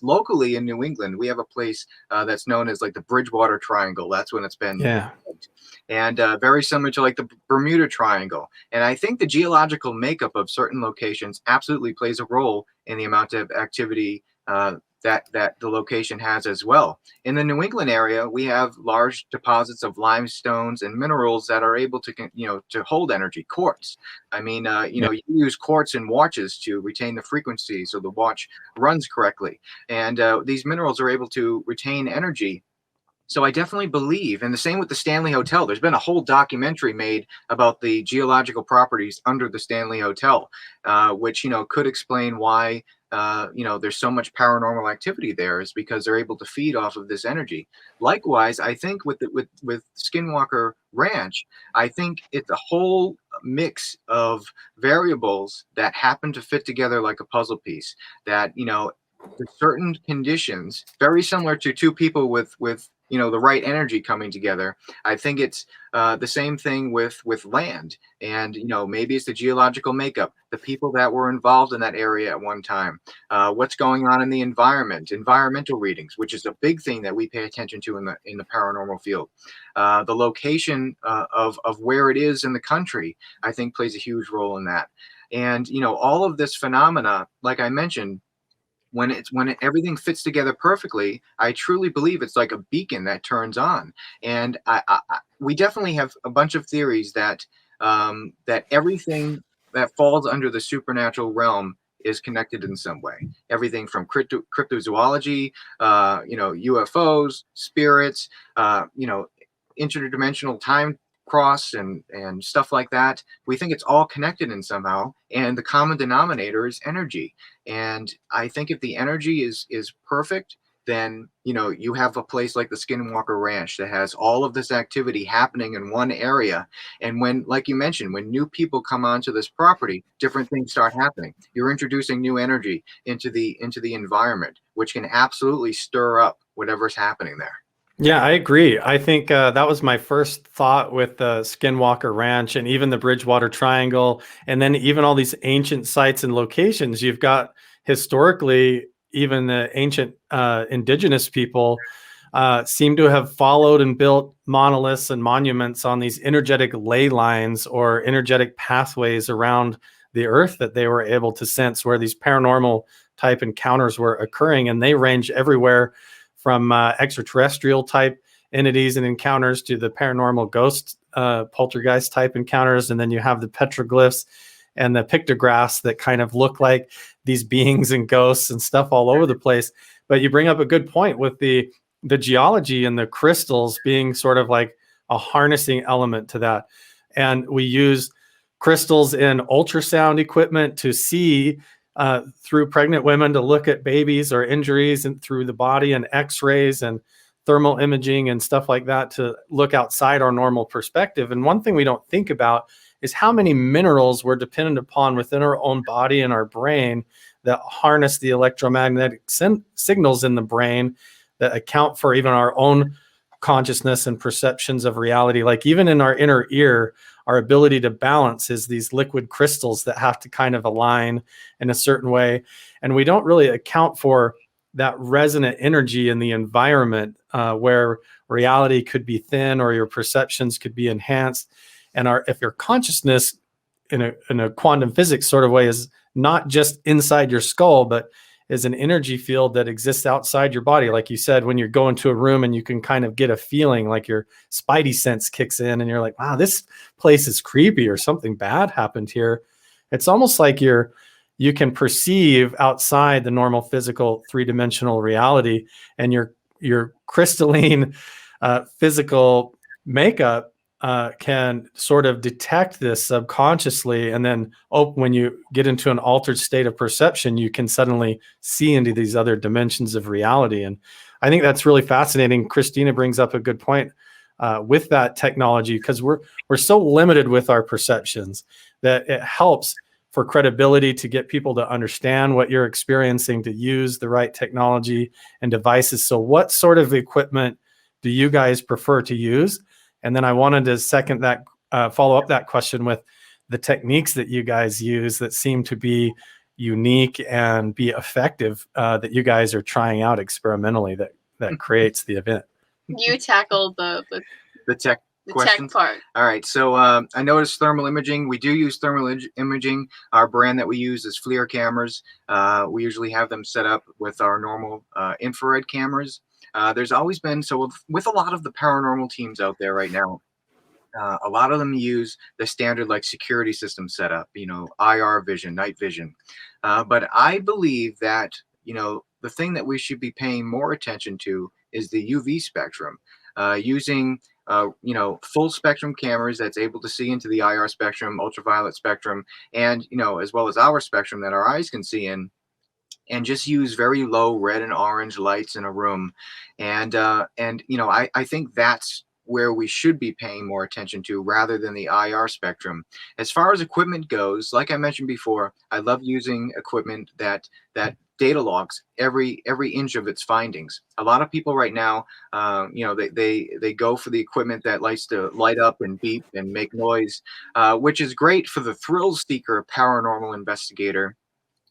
locally in New England, we have a place that's known as like the Bridgewater Triangle. That's when it's been Yeah. and very similar to like the Bermuda Triangle. And I think the geological makeup of certain locations absolutely plays a role in the amount of activity that the location has as well. In the New England area, we have large deposits of limestones and minerals that are able to, to hold energy. Quartz. I mean, Yeah. you use quartz in watches to retain the frequency so the watch runs correctly. And these minerals are able to retain energy. So I definitely believe, and the same with the Stanley Hotel. There's been a whole documentary made about the geological properties under the Stanley Hotel, which could explain why there's so much paranormal activity there, is because they're able to feed off of this energy. Likewise, I think with Skinwalker Ranch, I think it's a whole mix of variables that happen to fit together like a puzzle piece. That the certain conditions, very similar to two people with the right energy coming together. I think it's the same thing with land, and maybe it's the geological makeup, the people that were involved in that area at one time, what's going on in the environment, environmental readings, which is a big thing that we pay attention to in the paranormal field. The location of where it is in the country, I think, plays a huge role in that. And all of this phenomena, like I mentioned, when everything fits together perfectly, I truly believe it's like a beacon that turns on. And we definitely have a bunch of theories that that everything that falls under the supernatural realm is connected in some way. Everything from cryptozoology, UFOs, spirits, interdimensional time cross and stuff like that. We think it's all connected in somehow, and the common denominator is energy. And I think if the energy is perfect, then you have a place like the Skinwalker Ranch that has all of this activity happening in one area. And when, like you mentioned, when new people come onto this property, different things start happening. You're introducing new energy into the environment, which can absolutely stir up whatever's happening there. Yeah, I agree. I think that was my first thought with the Skinwalker Ranch and even the Bridgewater Triangle, and then even all these ancient sites and locations. You've got historically, even the ancient indigenous people seem to have followed and built monoliths and monuments on these energetic ley lines or energetic pathways around the earth that they were able to sense where these paranormal type encounters were occurring. And they range everywhere from extraterrestrial type entities and encounters to the paranormal ghost poltergeist type encounters. And then you have the petroglyphs and the pictographs that kind of look like these beings and ghosts and stuff all over the place. But you bring up a good point with the geology and the crystals being sort of like a harnessing element to that. And we use crystals in ultrasound equipment to see through pregnant women, to look at babies or injuries and through the body, and x-rays and thermal imaging and stuff like that to look outside our normal perspective. And one thing we don't think about is how many minerals we're dependent upon within our own body and our brain that harness the electromagnetic signals in the brain that account for even our own consciousness and perceptions of reality. Like even in our inner ear, our ability to balance is these liquid crystals that have to kind of align in a certain way. And we don't really account for that resonant energy in the environment where reality could be thin or your perceptions could be enhanced. And if your consciousness in a quantum physics sort of way is not just inside your skull, but is an energy field that exists outside your body. Like you said, when you go into a room and you can kind of get a feeling, like your spidey sense kicks in and you're like, wow, this place is creepy or something bad happened here. It's almost like you can perceive outside the normal physical three-dimensional reality, and your crystalline physical makeup can sort of detect this subconsciously. And then when you get into an altered state of perception, you can suddenly see into these other dimensions of reality. And I think that's really fascinating. Christina brings up a good point with that technology, because we're so limited with our perceptions that it helps for credibility to get people to understand what you're experiencing, to use the right technology and devices. So what sort of equipment do you guys prefer to use? And then I wanted to second that, follow up that question with the techniques that you guys use that seem to be, unique and be effective that you guys are trying out experimentally that creates the event? You tackled the tech the questions. tech part. All right. So I noticed thermal imaging. We do use thermal imaging. Our brand that we use is FLIR cameras. We usually have them set up with our normal infrared cameras. There's always been, so with a lot of the paranormal teams out there right now, a lot of them use the standard like security system setup, IR vision, night vision. But I believe that, the thing that we should be paying more attention to is the UV spectrum, using full spectrum cameras that's able to see into the IR spectrum, ultraviolet spectrum, and, as well as our spectrum that our eyes can see in, and just use very low red and orange lights in a room. I think that's where we should be paying more attention to rather than the IR spectrum. As far as equipment goes, like I mentioned before, I love using equipment that data logs every inch of its findings. A lot of people right now, they go for the equipment that likes to light up and beep and make noise, which is great for the thrill seeker paranormal investigator.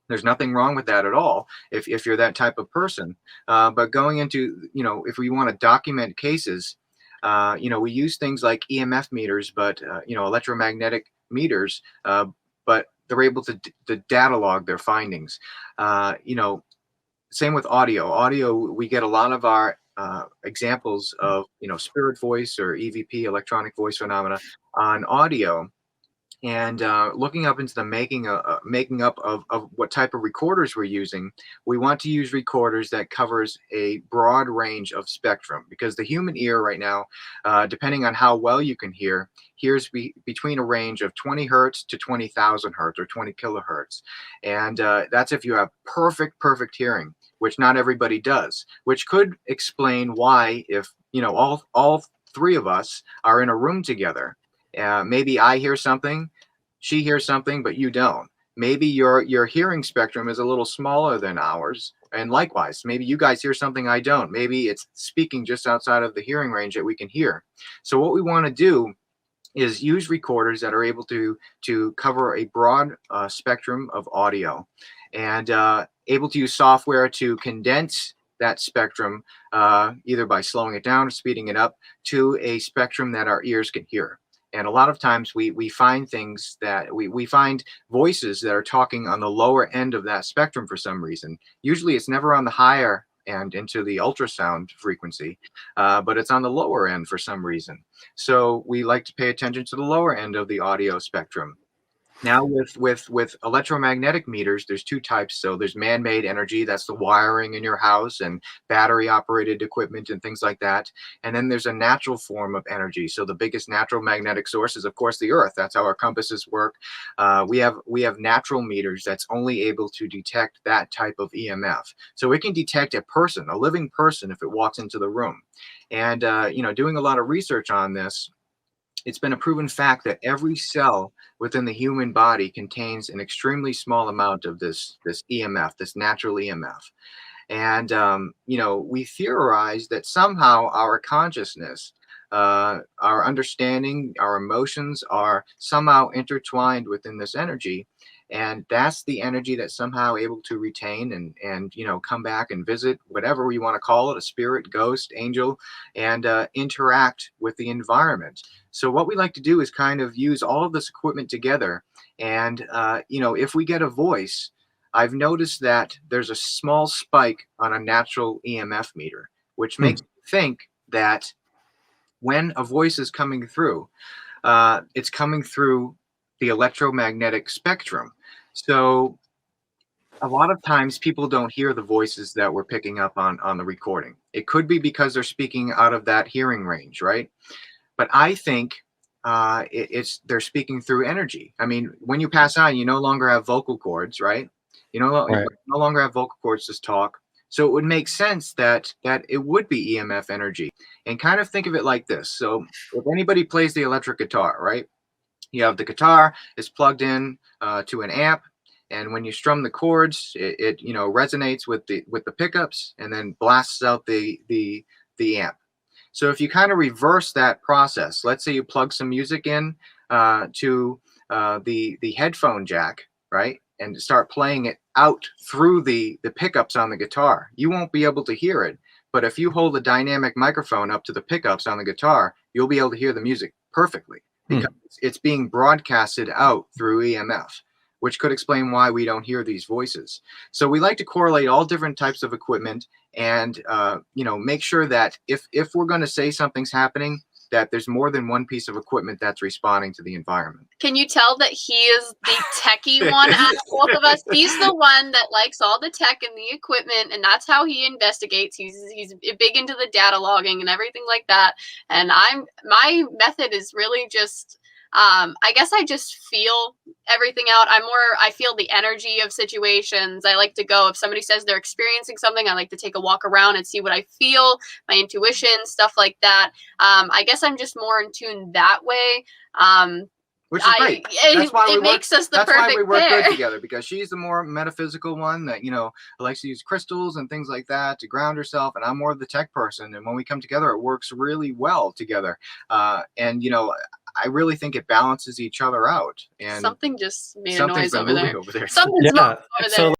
There's nothing wrong with that at all if you're that type of person. But going into, if we want to document cases, we use things like EMF meters, but, electromagnetic meters, but they're able to data log their findings. Same with audio. Audio, we get a lot of our examples of, spirit voice or EVP, electronic voice phenomena on audio. And looking up into the making up of what type of recorders we're using, we want to use recorders that covers a broad range of spectrum, because the human ear right now, depending on how well you can hear, hears between a range of 20 hertz to 20,000 hertz or 20 kilohertz. And that's if you have perfect hearing, which not everybody does, which could explain why, if, all three of us are in a room together, maybe I hear something, she hears something, but you don't. Maybe your hearing spectrum is a little smaller than ours. And likewise, maybe you guys hear something I don't. Maybe it's speaking just outside of the hearing range that we can hear. So what we want to do is use recorders that are able to cover a broad spectrum of audio, and able to use software to condense that spectrum, either by slowing it down or speeding it up to a spectrum that our ears can hear. And a lot of times we find things that we find voices that are talking on the lower end of that spectrum for some reason. Usually it's never on the higher end into the ultrasound frequency, but it's on the lower end for some reason. So we like to pay attention to the lower end of the audio spectrum. Now with electromagnetic meters, there's two types. So there's man-made energy, that's the wiring in your house and battery operated equipment and things like that. And then there's a natural form of energy. So the biggest natural magnetic source is, of course, the earth. That's how our compasses work. We have natural meters that's only able to detect that type of EMF. So it can detect a person, a living person, if it walks into the room. And doing a lot of research on this, it's been a proven fact that every cell within the human body contains an extremely small amount of this EMF, this natural EMF. And, we theorize that somehow our consciousness, our understanding, our emotions are somehow intertwined within this energy. And that's the energy that's somehow able to retain and come back and visit, whatever we want to call it, a spirit, ghost, angel, and interact with the environment. So what we like to do is kind of use all of this equipment together. And, if we get a voice, I've noticed that there's a small spike on a natural EMF meter, which makes me think that when a voice is coming through, it's coming through the electromagnetic spectrum. So a lot of times people don't hear the voices that we're picking up on the recording. It could be because they're speaking out of that hearing range, right? But I think they're speaking through energy. I mean, when you pass on, you no longer have vocal cords, right? You Right. no longer have vocal cords to talk. So it would make sense that it would be EMF energy. And kind of think of it like this. So if anybody plays the electric guitar, right? You have the guitar is plugged in to an amp, and when you strum the chords, it resonates with the pickups and then blasts out the amp. So if you kind of reverse that process, let's say you plug some music in to the headphone jack, right? and start playing it out through the pickups on the guitar, you won't be able to hear it. But if you hold a dynamic microphone up to the pickups on the guitar, you'll be able to hear the music perfectly because it's being broadcasted out through EMF, which could explain why we don't hear these voices. So we like to correlate all different types of equipment and, make sure that if we're going to say something's happening, that there's more than one piece of equipment that's responding to the environment. Can you tell that he is the techie one out of both of us? He's the one that likes all the tech and the equipment, and that's how he investigates. He's big into the data logging and everything like that. And my method is really just, I guess I just feel everything out. I feel the energy of situations. I like to go, if somebody says they're experiencing something, I like to take a walk around and see what I feel, my intuition, stuff like that. I guess I'm just more in tune that way. Which is great. It makes us the perfect pair. That's why we work good together, because she's the more metaphysical one that, likes to use crystals and things like that to ground herself. And I'm more of the tech person. And when we come together, it works really well together. I really think it balances each other out. And something just made a noise over there. Something's Yeah. over there.